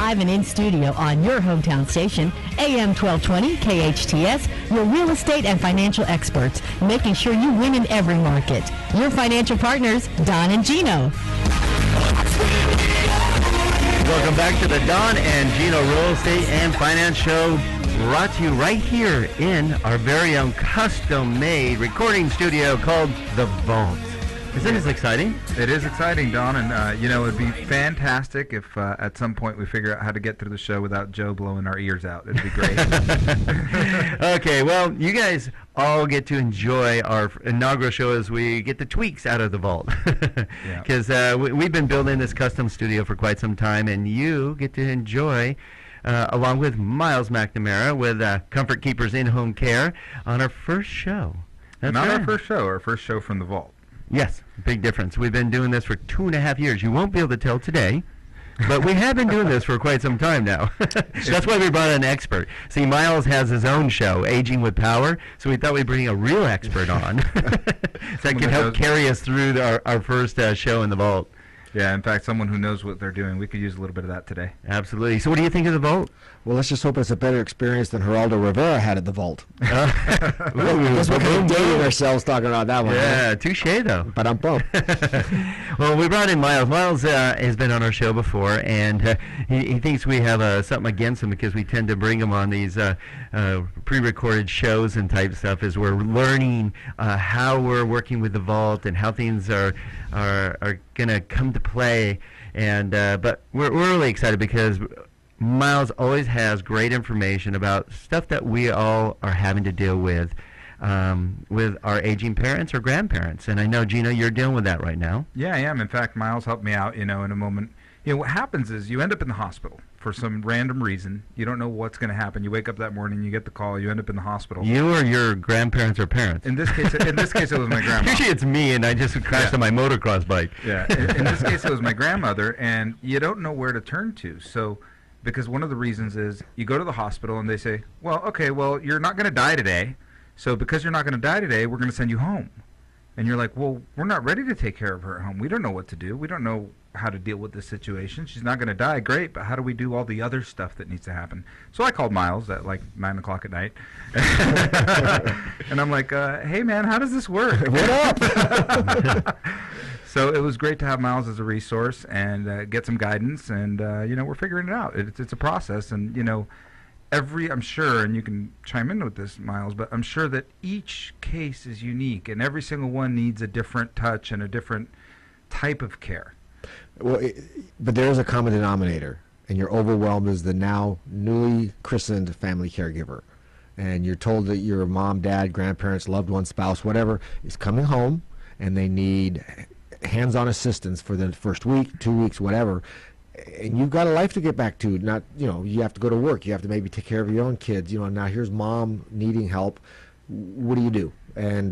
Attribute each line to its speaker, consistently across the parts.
Speaker 1: live and in studio on your hometown station, AM 1220 KHTS, your real estate and financial experts, making sure you win in every market. Your financial partners, Don and Gino.
Speaker 2: Welcome back to the Don and Gino Real Estate and Finance Show, brought to you right here in our very own custom-made recording studio called The Vault. Isn't this exciting?
Speaker 3: It is exciting, Don, and you know, it'd be fantastic if at some point we figure out how to get through the show without Joe blowing our ears out. It'd be great.
Speaker 2: Okay, well, you guys all get to enjoy our inaugural show as we get the tweaks out of the vault. Because we've been building this custom studio for quite some time, and you get to enjoy, along with Myles McNamara with Comfort Keepers In-Home Care, on our first show. That's
Speaker 3: Not
Speaker 2: right.
Speaker 3: our first show from the vault.
Speaker 2: Yes, big difference. We've been doing this for 2.5 years. You won't be able to tell today, but we have been doing this for quite some time now. That's why we brought an expert. See, Myles has his own show, Aging with Power, so we thought we'd bring a real expert on that can help carry us through our first show in the vault.
Speaker 3: Yeah, in fact, someone who knows what they're doing. We could use a little bit of that today.
Speaker 2: Absolutely. So what do you think of the vault?
Speaker 4: Well, let's just hope it's a better experience than Geraldo Rivera had at the vault.
Speaker 2: Because
Speaker 4: we're kind of dating ourselves talking about that one.
Speaker 2: Yeah, touche though.
Speaker 4: But I'm pumped.
Speaker 2: Well, we brought in Myles. Myles has been on our show before, and he thinks we have something against him because we tend to bring him on these pre-recorded shows and type stuff as we're learning how we're working with the vault and how things are going to come to play. And but we're really excited because Myles always has great information about stuff that we all are having to deal with our aging parents or grandparents. And I know, Gino, you're dealing with that right now.
Speaker 3: Yeah, I am. In fact, Myles helped me out, in a moment. What happens is you end up in the hospital for some random reason. You don't know what's going to happen. You wake up that morning, you get the call, you end up in the hospital.
Speaker 2: You or your grandparents or parents?
Speaker 3: In this case, it was my grandma.
Speaker 2: Usually it's me, and I just crashed on my motocross bike.
Speaker 3: Yeah. In this case, it was my grandmother, and you don't know where to turn to. So, because one of the reasons is you go to the hospital and they say, well, okay, well, you're not going to die today. So because you're not going to die today, we're going to send you home. And you're like, well, we're not ready to take care of her at home. We don't know what to do. We don't know how to deal with this situation. She's not going to die. Great, but how do we do all the other stuff that needs to happen? So I called Myles at like 9 o'clock at night. And I'm like, hey, man, how does this work?
Speaker 4: What up?
Speaker 3: So it was great to have Myles as a resource and get some guidance. And, we're figuring it out. It's a process. And, I'm sure, and you can chime in with this, Myles, but I'm sure that each case is unique, and every single one needs a different touch and a different type of care.
Speaker 4: Well, but there is a common denominator, and you're overwhelmed as the now newly christened family caregiver. And you're told that your mom, dad, grandparents, loved one, spouse, whatever, is coming home, and they need hands-on assistance for the first week, 2 weeks, whatever. And you've got a life to get back to. Not, you have to go to work. You have to maybe take care of your own kids. Now here's mom needing help. What do you do? And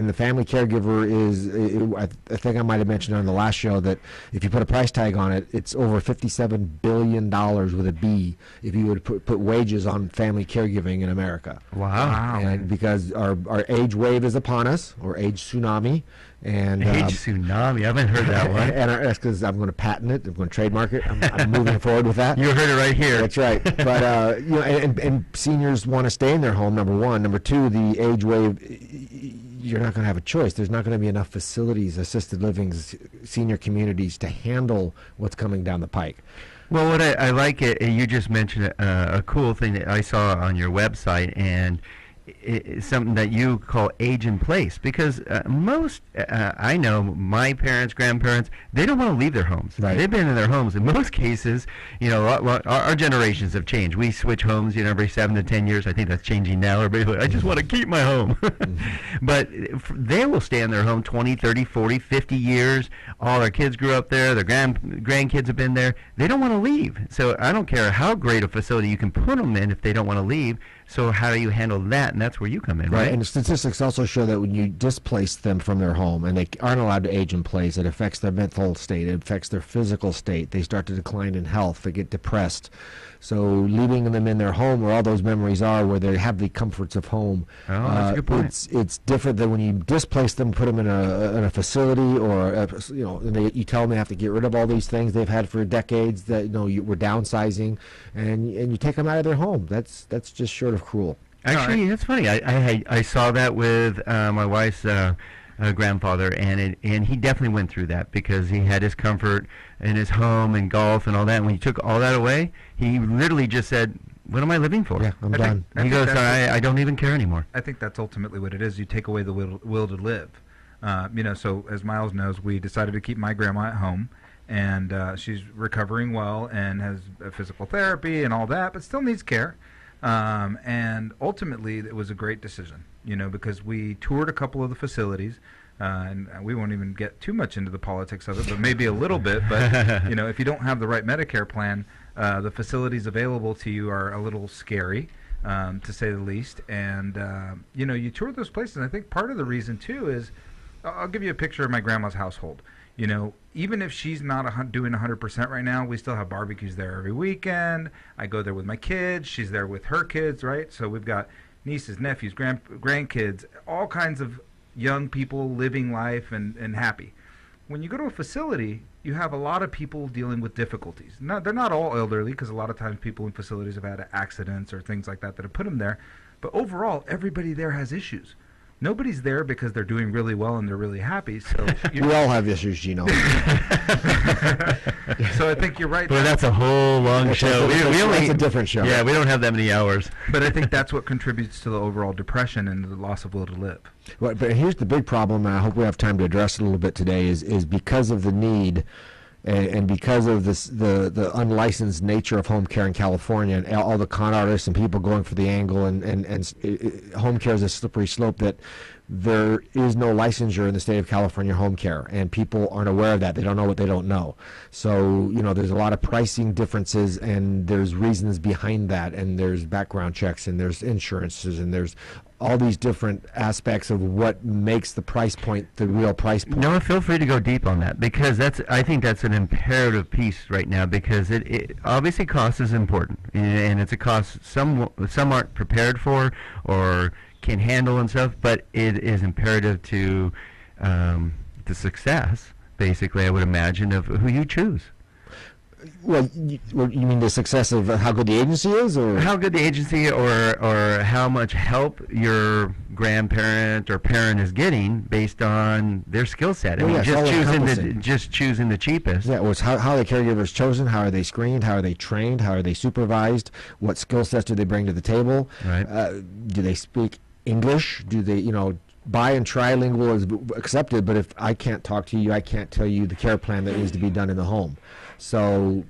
Speaker 4: the family caregiver I think I might have mentioned on the last show that if you put a price tag on it, it's over $57 billion with a B if you would put wages on family caregiving in America.
Speaker 2: Wow.
Speaker 4: And because our age wave is upon us, or age tsunami. And
Speaker 2: age tsunami, I haven't heard that one.
Speaker 4: And that's because I'm going to patent it. I'm going to trademark it. I'm moving forward with that.
Speaker 2: You heard it right here.
Speaker 4: That's right. But and seniors want to stay in their home. Number one. Number two, the age wave. You're not going to have a choice. There's not going to be enough facilities, assisted livings, senior communities to handle what's coming down the pike.
Speaker 2: Well, what I like it, you just mentioned a cool thing that I saw on your website, and it's something that you call age in place, because most, I know my parents, grandparents, they don't want to leave their homes.
Speaker 4: Right.
Speaker 2: They've been in their homes. In most cases, our generations have changed. We switch homes, every 7 to 10 years. I think that's changing now. Everybody's like, I just want to keep my home. But they will stay in their home 20, 30, 40, 50 years. All their kids grew up there. Their grandkids have been there. They don't want to leave. So I don't care how great a facility you can put them in if they don't want to leave. So how do you handle that? And that's where you come in, right?
Speaker 4: And the statistics also show that when you displace them from their home and they aren't allowed to age in place, it affects their mental state, it affects their physical state. They start to decline in health, they get depressed. So leaving them in their home where all those memories are, where they have the comforts of home,
Speaker 2: that's a good point.
Speaker 4: It's different than when you displace them, put them in a facility, or and you tell them they have to get rid of all these things they've had for decades that we're downsizing, and you take them out of their home. That's just short of cruel.
Speaker 2: Actually, that's funny. I saw that with my wife's grandfather, and he definitely went through that because he had his comfort in his home and golf and all that. And when you took all that away, he literally just said, "What am I living for?"
Speaker 4: Yeah, I'm done.
Speaker 2: He goes, "I don't even care anymore."
Speaker 3: I think that's ultimately what it is. You take away the will to live. So as Myles knows, we decided to keep my grandma at home, and she's recovering well and has physical therapy and all that, but still needs care. And ultimately, it was a great decision, because we toured a couple of the facilities, and we won't even get too much into the politics of it, but maybe a little bit. But, if you don't have the right Medicare plan, the facilities available to you are a little scary, to say the least. And, you tour those places, and I think part of the reason, too, is I'll give you a picture of my grandma's household. Even if she's not doing 100% right now, we still have barbecues there every weekend. I go there with my kids. She's there with her kids, right? So we've got nieces, nephews, grandkids, all kinds of young people living life and happy. When you go to a facility, you have a lot of people dealing with difficulties. They're not all elderly, because a lot of times people in facilities have had accidents or things like that have put them there. But overall, everybody there has issues. Nobody's there because they're doing really well and they're really happy. So
Speaker 4: we all have issues, Gino.
Speaker 3: So I think you're right.
Speaker 2: Well, that's a whole long show.
Speaker 4: It's a different show.
Speaker 2: Yeah, we don't have that many hours.
Speaker 3: But I think that's what contributes to the overall depression and the loss of will to live.
Speaker 4: But here's the big problem, and I hope we have time to address it a little bit today, is because of the need and because of the unlicensed nature of home care in California, and all the con artists and people going for the angle, and home care is a slippery slope, that there is no licensure in the state of California home care, and people aren't aware of that. They don't know what they don't know. So, there's a lot of pricing differences, and there's reasons behind that, and there's background checks, and there's insurances, and there's all these different aspects of what makes the price point the real price point.
Speaker 2: No, feel free to go deep on that, because I think that's an imperative piece right now, because it obviously cost is important, and it's a cost some aren't prepared for or can handle and stuff, but it is imperative to the success, basically, I would imagine, of who you choose.
Speaker 4: Well, you mean the success of how good the agency is, or
Speaker 2: how good the agency, or how much help your grandparent or parent is getting based on their skill set. I mean, just choosing the cheapest.
Speaker 4: Yeah, well, it's how the caregiver is chosen, how are they screened, how are they trained, how are they supervised, what skill sets do they bring to the table?
Speaker 2: Right.
Speaker 4: Do they speak English? Do they, bi and trilingual is accepted, but if I can't talk to you, I can't tell you the care plan that needs to be done in the home. So,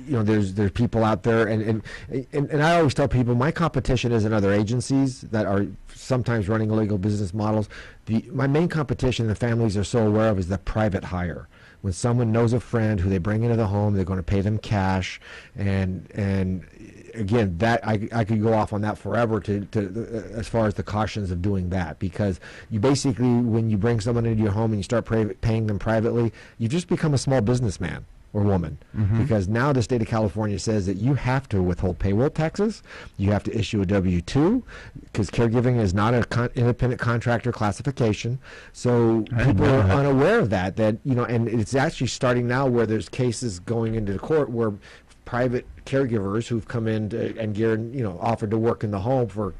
Speaker 4: there's people out there, and I always tell people my competition isn't other agencies that are sometimes running illegal business models. My main competition, the families are so aware of, is the private hire. When someone knows a friend who they bring into the home, they're going to pay them cash, and again, that I could go off on that forever to as far as the cautions of doing that, because you basically, when you bring someone into your home and you start paying them privately, you just become a small businessman or woman, because now the state of California says that you have to withhold payroll taxes, you have to issue a W-2, because caregiving is not an independent contractor classification. So people are unaware of that, and it's actually starting now where there's cases going into the court where private caregivers who've come in and offered to work in the home for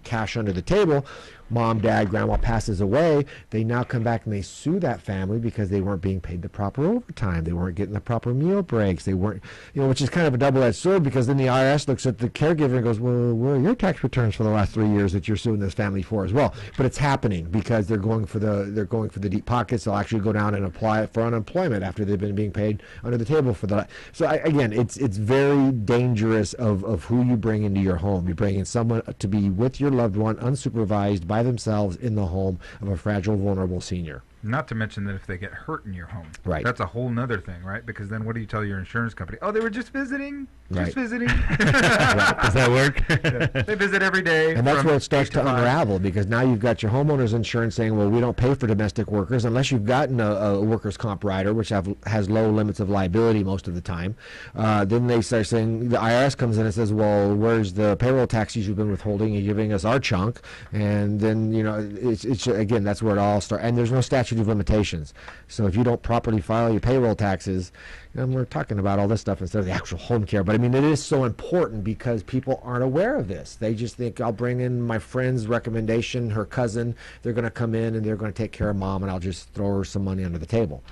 Speaker 4: cash under the table, mom, dad, grandma passes away, they now come back and they sue that family because they weren't being paid the proper overtime, they weren't getting the proper meal breaks, they weren't, which is kind of a double-edged sword, because then the IRS looks at the caregiver and goes, well, where are your tax returns for the last 3 years that you're suing this family for as well? But it's happening because they're going for the deep pockets. They'll actually go down and apply for unemployment after they've been being paid under the table for that. So again, it's very dangerous of who you bring into your home. You're bringing someone to be with your loved one, unsupervised, by themselves in the home of a fragile, vulnerable senior.
Speaker 3: Not to mention that if they get hurt in your home,
Speaker 4: right,
Speaker 3: that's a whole nother thing, right? Because then what do you tell your insurance company? Oh, they were just visiting? Just visiting.
Speaker 2: Does that work?
Speaker 3: Yeah. They visit every day.
Speaker 4: And that's where it starts
Speaker 3: 8
Speaker 4: to
Speaker 3: 5.
Speaker 4: unravel, because now you've got your homeowner's insurance saying, well, we don't pay for domestic workers unless you've gotten a workers' comp rider, which has low limits of liability most of the time. Then they start saying, the IRS comes in and says, well, where's the payroll taxes you've been withholding? You're giving us our chunk. And then, it's again, that's where it all starts. And there's no statute of limitations. So if you don't properly file your payroll taxes, and we're talking about all this stuff instead of the actual home care, but I mean, it is so important because people aren't aware of this. They just think, I'll bring in my friend's recommendation, her cousin, they're going to come in and they're going to take care of mom, and I'll just throw her some money under the table.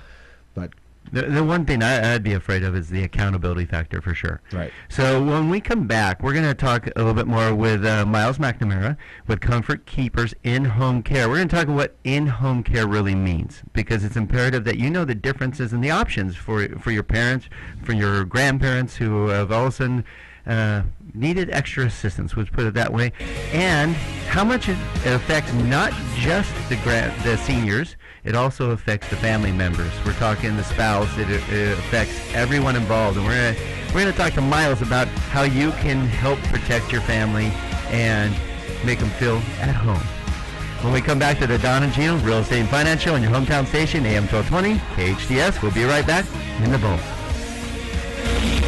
Speaker 4: But
Speaker 2: the one thing I'd be afraid of is the accountability factor, for sure.
Speaker 4: Right.
Speaker 2: So when we come back, we're going to talk a little bit more with Myles McNamara with Comfort Keepers in-home care. We're going to talk about what in-home care really means, because it's imperative that you know the differences and the options for your parents, for your grandparents who have all of a sudden needed extra assistance, let's put it that way, and how much it affects not just the seniors, it also affects the family members. We're talking the spouse, it affects everyone involved, and we're gonna talk to Myles about how you can help protect your family and make them feel at home. When we come back to the Don and Gino Real Estate and Finance Show on your hometown station, AM 1220, KHTS, we'll be right back in the bowl.